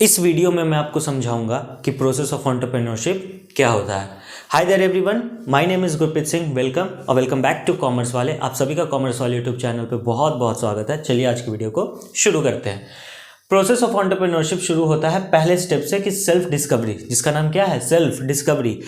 इस वीडियो में मैं आपको समझाऊंगा कि प्रोसेस ऑफ एंटरप्रेन्योरशिप क्या होता है। Hi there everyone, my name is Gurpreet Singh. Welcome और वेलकम बैक टू कॉमर्स वाले। आप सभी का कॉमर्स वाले यूट्यूब चैनल पे बहुत बहुत स्वागत है। चलिए आज की वीडियो को शुरू करते हैं। प्रोसेस ऑफ एंटरप्रेन्योरशिप शुरू होता है पहले स्टेप से कि सेल्फ डिस्कवरी, जिसका नाम क्या है, सेल्फ डिस्कवरी।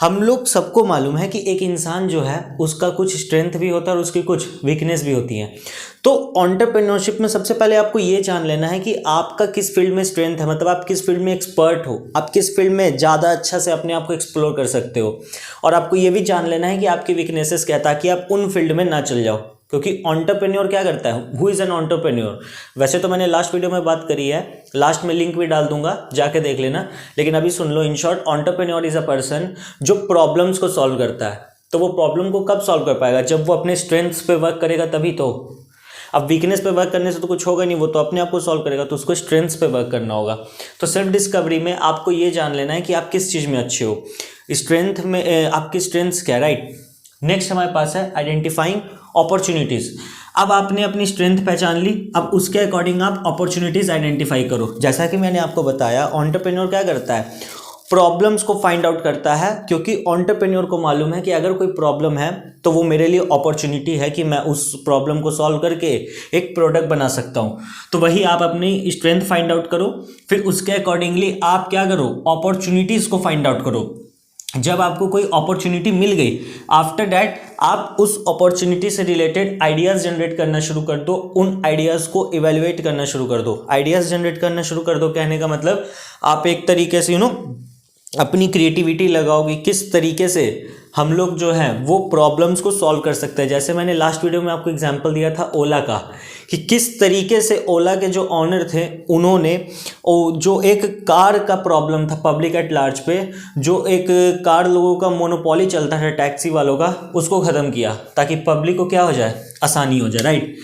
हम लोग सबको मालूम है कि एक इंसान जो है उसका कुछ स्ट्रेंथ भी होता है और उसकी कुछ वीकनेस भी होती हैं। तो एंटरप्रेन्योरशिप में सबसे पहले आपको ये जान लेना है कि आपका किस फील्ड में स्ट्रेंथ है, मतलब आप किस फील्ड में एक्सपर्ट हो, आप किस फील्ड में ज़्यादा अच्छा से अपने आप को एक्सप्लोर कर सकते हो। और आपको ये भी जान लेना है कि आपकी वीकनेसेस क्या है, ताकि आप उन फील्ड में ना चल जाओ। क्योंकि एंटरप्रेन्योर क्या करता है, हु इज़ एन एंटरप्रेन्योर। वैसे तो मैंने लास्ट वीडियो में बात करी है, लास्ट में लिंक भी डाल दूंगा, जाके देख लेना। लेकिन अभी सुन लो, in short entrepreneur is a person जो प्रॉब्लम्स को सॉल्व करता है। तो वो प्रॉब्लम को कब सॉल्व कर पाएगा, जब वो अपने स्ट्रेंथ्स पे वर्क करेगा तभी तो। अब वीकनेस पे वर्क करने से तो कुछ होगा नहीं, वो तो अपने आप को सॉल्व करेगा, तो उसको स्ट्रेंथ्स पे वर्क करना होगा। तो सेल्फ डिस्कवरी में आपको ये जान लेना है कि आप किस चीज़ में अच्छे हो, स्ट्रेंथ में आपकी स्ट्रेंथ्स क्या है, राइट। नेक्स्ट हमारे पास है आइडेंटिफाइंग अपॉर्चुनिटीज़। अब आपने अपनी स्ट्रेंथ पहचान ली, अब उसके अकॉर्डिंग आप अपॉर्चुनिटीज़ आइडेंटिफाई करो। जैसा कि मैंने आपको बताया, एंटरप्रेन्योर क्या करता है, प्रॉब्लम्स को फाइंड आउट करता है। क्योंकि एंटरप्रेन्योर को मालूम है कि अगर कोई प्रॉब्लम है तो वो मेरे लिए अपॉर्चुनिटी है कि मैं उस प्रॉब्लम को सॉल्व करके एक प्रोडक्ट बना सकता हूँ। तो वही आप अपनी स्ट्रेंथ फाइंड आउट करो, फिर उसके अकॉर्डिंगली आप क्या करो, अपॉर्चुनिटीज़ को फाइंड आउट करो। जब आपको कोई अपॉर्चुनिटी मिल गई, आफ्टर दैट आप उस अपॉर्चुनिटी से रिलेटेड आइडियाज़ जनरेट करना शुरू कर दो, उन आइडियाज़ को इवेलुएट करना शुरू कर दो। आइडियाज़ जनरेट करना शुरू कर दो कहने का मतलब आप एक तरीके से अपनी क्रिएटिविटी लगाओगे, किस तरीके से हम लोग जो हैं वो प्रॉब्लम्स को सॉल्व कर सकते हैं। जैसे मैंने लास्ट वीडियो में आपको एग्जांपल दिया था ओला का, कि किस तरीके से ओला के जो ऑनर थे उन्होंने जो एक कार का प्रॉब्लम था पब्लिक एट लार्ज पे, जो एक कार लोगों का मोनोपोली चलता है टैक्सी वालों का, उसको ख़त्म किया ताकि पब्लिक को क्या हो जाए, आसानी हो जाए, राइट।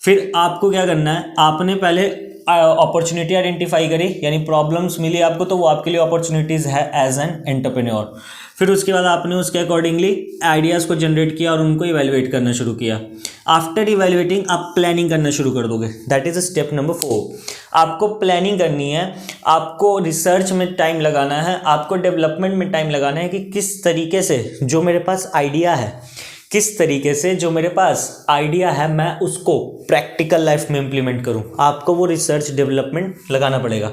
फिर आपको क्या करना है, आपने पहले अपॉर्चुनिटी आइडेंटिफाई करी, यानी प्रॉब्लम्स मिली आपको, तो वो आपके लिए अपॉर्चुनिटीज़ है एज एन एंटरप्रेन्योर। फिर उसके बाद आपने उसके अकॉर्डिंगली आइडियाज़ को जनरेट किया और उनको इवेलुएट करना शुरू किया। आफ्टर इवेलुएटिंग आप प्लानिंग करना शुरू कर दोगे, दैट इज़ स्टेप नंबर 4। आपको प्लानिंग करनी है, आपको रिसर्च में टाइम लगाना है, आपको डेवलपमेंट में टाइम लगाना है कि किस तरीके से जो मेरे पास आइडिया है, किस तरीके से जो मेरे पास आइडिया है मैं उसको प्रैक्टिकल लाइफ में इंप्लीमेंट करूं। आपको वो रिसर्च डेवलपमेंट लगाना पड़ेगा।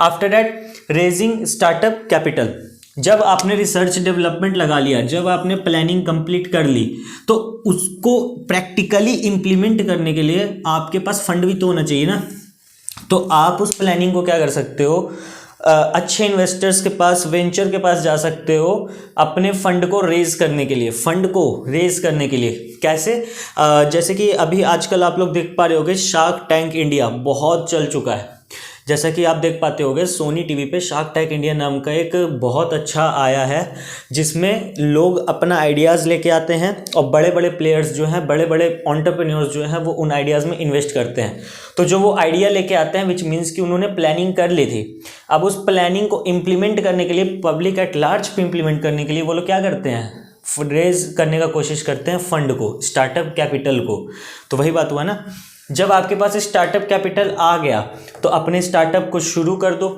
After that raising startup capital. जब आपने रिसर्च डेवलपमेंट लगा लिया, जब आपने प्लानिंग कंप्लीट कर ली, तो उसको प्रैक्टिकली इंप्लीमेंट करने के लिए आपके पास फंड भी तो होना चाहिए ना। तो आप उस प्लानिंग को क्या कर सकते हो, अच्छे इन्वेस्टर्स के पास, वेंचर के पास जा सकते हो अपने फंड को रेज करने के लिए। फंड को रेज करने के लिए कैसे, जैसे कि अभी आजकल आप लोग देख पा रहे होगे शार्क टैंक इंडिया बहुत चल चुका है। जैसा कि आप देख पाते होगे सोनी टीवी पे शार्क टैंक इंडिया नाम का एक बहुत अच्छा आया है, जिसमें लोग अपना आइडियाज़ लेके आते हैं और बड़े बड़े प्लेयर्स जो हैं, बड़े बड़े एंटरप्रेन्योर्स जो हैं, वो उन आइडियाज़ में इन्वेस्ट करते हैं। तो जो वो आइडिया लेके आते हैं, विच मीन्स कि उन्होंने प्लानिंग कर ली थी, अब उस प्लानिंग को इम्प्लीमेंट करने के लिए, पब्लिक एट लार्ज पे इम्प्लीमेंट करने के लिए वो लोग क्या करते हैं, रेज करने का कोशिश करते हैं फंड को, स्टार्टअप कैपिटल को। तो वही बात हुआ ना, जब आपके पास स्टार्टअप कैपिटल आ गया तो अपने स्टार्टअप को शुरू कर दो।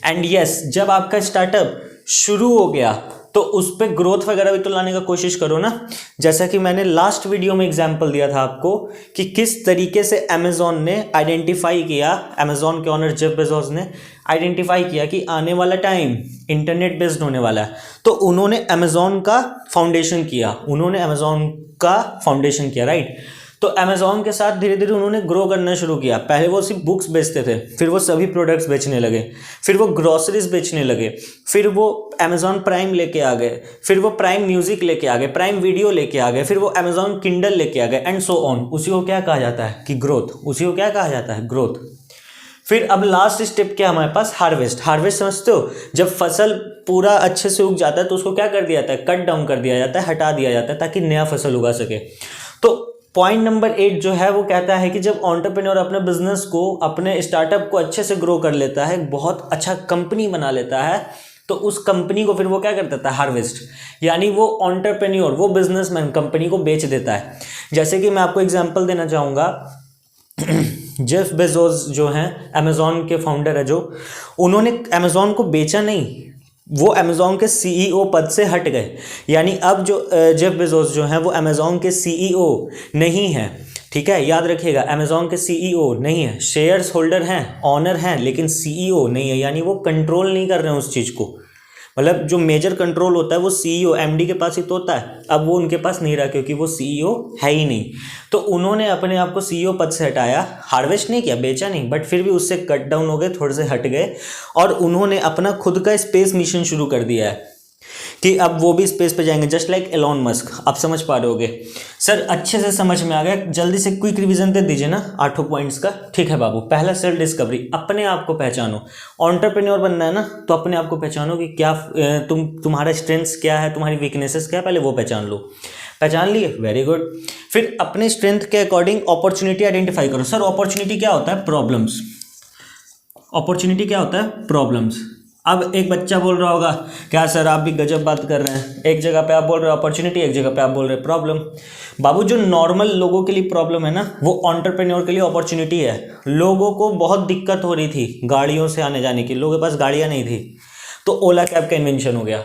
एंड यस, जब आपका स्टार्टअप शुरू हो गया तो उस पर ग्रोथ वगैरह भी तो लाने का कोशिश करो ना। जैसा कि मैंने लास्ट वीडियो में एग्जांपल दिया था आपको कि किस तरीके से अमेज़ॉन ने आइडेंटिफाई किया, अमेज़ॉन के ऑनर जेफ बेजोस ने आइडेंटिफाई किया कि आने वाला टाइम इंटरनेट बेस्ड होने वाला है। तो उन्होंने अमेज़ॉन का फाउंडेशन किया, राइट। तो अमेज़ॉन के साथ धीरे धीरे उन्होंने ग्रो करना शुरू किया। पहले वो सिर्फ बुक्स बेचते थे, फिर वो सभी प्रोडक्ट्स बेचने लगे, फिर वो ग्रॉसरीज बेचने लगे, फिर वो अमेज़ॉन प्राइम लेके आ गए, फिर वो प्राइम म्यूजिक लेके आ गए, प्राइम वीडियो लेके आ गए, फिर वो अमेज़ॉन किंडल लेके आ गए, एंड सो ऑन। उसी को क्या कहा जाता है कि ग्रोथ, उसी को क्या कहा जाता है, ग्रोथ। फिर अब लास्ट स्टेप क्या हमारे पास, हार्वेस्ट। हार्वेस्ट समझते हो, जब फसल पूरा अच्छे से उग जाता है तो उसको क्या कर दिया जाता है, कट डाउन कर दिया जाता है, हटा दिया जाता है, ताकि नया फसल उगा सके। तो पॉइंट नंबर 8 जो है वो कहता है कि जब एंटरप्रेन्योर अपने बिजनेस को, अपने स्टार्टअप को अच्छे से ग्रो कर लेता है, बहुत अच्छा कंपनी बना लेता है, तो उस कंपनी को फिर वो क्या कर देता है, हार्वेस्ट। यानी वो एंटरप्रेन्योर, वो बिजनेसमैन कंपनी को बेच देता है। जैसे कि मैं आपको एग्जांपल देना चाहूँगा जेफ बेजोस जो हैं अमेज़ॉन के फाउंडर है, जो उन्होंने अमेज़ॉन को बेचा नहीं, वो अमेज़ॉन के सीईओ पद से हट गए। यानी अब जो जेफ बेजोस जो हैं वो अमेज़ॉन के सीईओ नहीं हैं, ठीक है, याद रखिएगा, अमेज़ॉन के सीईओ नहीं है, शेयर्स होल्डर हैं, ऑनर हैं, लेकिन सीईओ नहीं है। यानी वो कंट्रोल नहीं कर रहे हैं उस चीज़ को, मतलब जो मेजर कंट्रोल होता है वो सीईओ एमडी के पास ही तो होता है, अब वो उनके पास नहीं रहा क्योंकि वो सीईओ है ही नहीं। तो उन्होंने अपने आप को सीईओ पद से हटाया, हार्वेस्ट नहीं किया, बेचा नहीं, बट फिर भी उससे कट डाउन हो गए, थोड़े से हट गए, और उन्होंने अपना खुद का स्पेस मिशन शुरू कर दिया है कि अब वो भी स्पेस पे जाएंगे, जस्ट लाइक एलोन मस्क। आप समझ पा रहे होगे सर, अच्छे से समझ में आ गया। जल्दी से क्विक रिवीजन दे दीजिए ना 8 पॉइंट्स का। ठीक है बाबू, पहला सेल्फ डिस्कवरी, अपने आप को पहचानो। एंटरप्रेन्योर बनना है ना, तो अपने आप को पहचानो कि क्या तुम्हारा स्ट्रेंथ्स क्या है, तुम्हारी वीकनेसेस क्या है, पहले वो पहचान लो। पहचान लिए, वेरी गुड। फिर अपने स्ट्रेंथ के अकॉर्डिंग अपॉर्चुनिटी आइडेंटिफाई करो। सर अपॉर्चुनिटी क्या होता है? प्रॉब्लम्स। अपॉर्चुनिटी क्या होता है? प्रॉब्लम्स। अब एक बच्चा बोल रहा होगा, क्या सर आप भी गजब बात कर रहे हैं, एक जगह पे आप बोल रहे हो अपॉर्चुनिटी, एक जगह पे आप बोल रहे हो प्रॉब्लम। बाबू जो नॉर्मल लोगों के लिए प्रॉब्लम है ना, वो एंटरप्रेन्योर के लिए अपॉर्चुनिटी है। लोगों को बहुत दिक्कत हो रही थी गाड़ियों से आने जाने की, लोगों के पास गाड़ियाँ नहीं थी, तो ओला कैब का इन्वेंशन हो गया।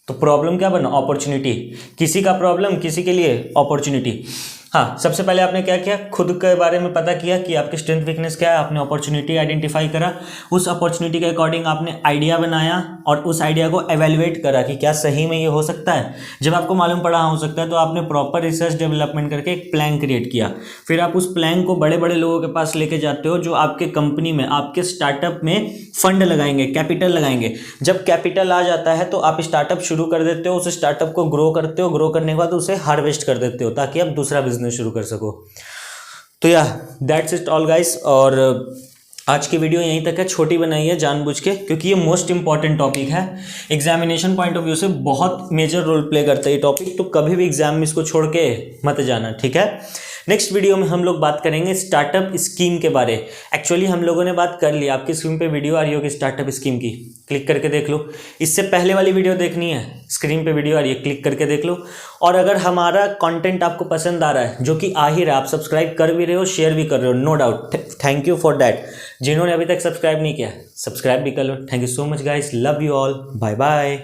तो प्रॉब्लम क्या बना? अपॉर्चुनिटी। किसी का प्रॉब्लम, किसी के लिए अपॉर्चुनिटी। हाँ, सबसे पहले आपने क्या किया? खुद के बारे में पता किया कि आपकी स्ट्रेंथ वीकनेस क्या है, आपने अपॉर्चुनिटी आइडेंटिफाई करा, उस अपॉर्चुनिटी के अकॉर्डिंग आपने आइडिया बनाया और उस आइडिया को एवेल्युएट करा कि क्या सही में ये हो सकता है। जब आपको मालूम पड़ा हो सकता है, तो आपने प्रॉपर रिसर्च डेवलपमेंट करके एक प्लान क्रिएट किया। फिर आप उस प्लान को बड़े बड़े लोगों के पास लेके जाते हो, जो आपके कंपनी में, आपके स्टार्टअप में फंड लगाएंगे, कैपिटल लगाएंगे। जब कैपिटल आ जाता है तो आप स्टार्टअप शुरू कर देते हो, उस स्टार्टअप को ग्रो करते हो, ग्रो करने के बाद उसे हार्वेस्ट कर देते हो ताकि आप दूसरा बिजनेस शुरू कर सको। तो या दैट्स इट ऑल गाइस, और आज की वीडियो यहीं तक है, छोटी बनाई है जानबूझ के, क्योंकि ये मोस्ट इंपॉर्टेंट टॉपिक है। एग्जामिनेशन पॉइंट ऑफ व्यू से बहुत मेजर रोल प्ले करता है ये टॉपिक, तो कभी भी एग्जाम में इसको छोड़ के मत जाना, ठीक है। नेक्स्ट वीडियो में हम लोग बात करेंगे स्टार्टअप स्कीम के बारे। एक्चुअली हम लोगों ने बात कर ली, आपकी स्क्रीन पे वीडियो आ रही होगी स्टार्टअप स्कीम की, क्लिक करके देख लो। इससे पहले वाली वीडियो देखनी है, स्क्रीन पे वीडियो आ रही है, क्लिक करके देख लो। और अगर हमारा कंटेंट आपको पसंद आ रहा है, जो कि आ ही रहा है, आप सब्सक्राइब कर भी रहे हो, शेयर भी कर रहे हो, no doubt, thank you for that. जिन्होंने अभी तक सब्सक्राइब नहीं किया, सब्सक्राइब भी कर लो। Thank you so much guys, love you all, bye bye.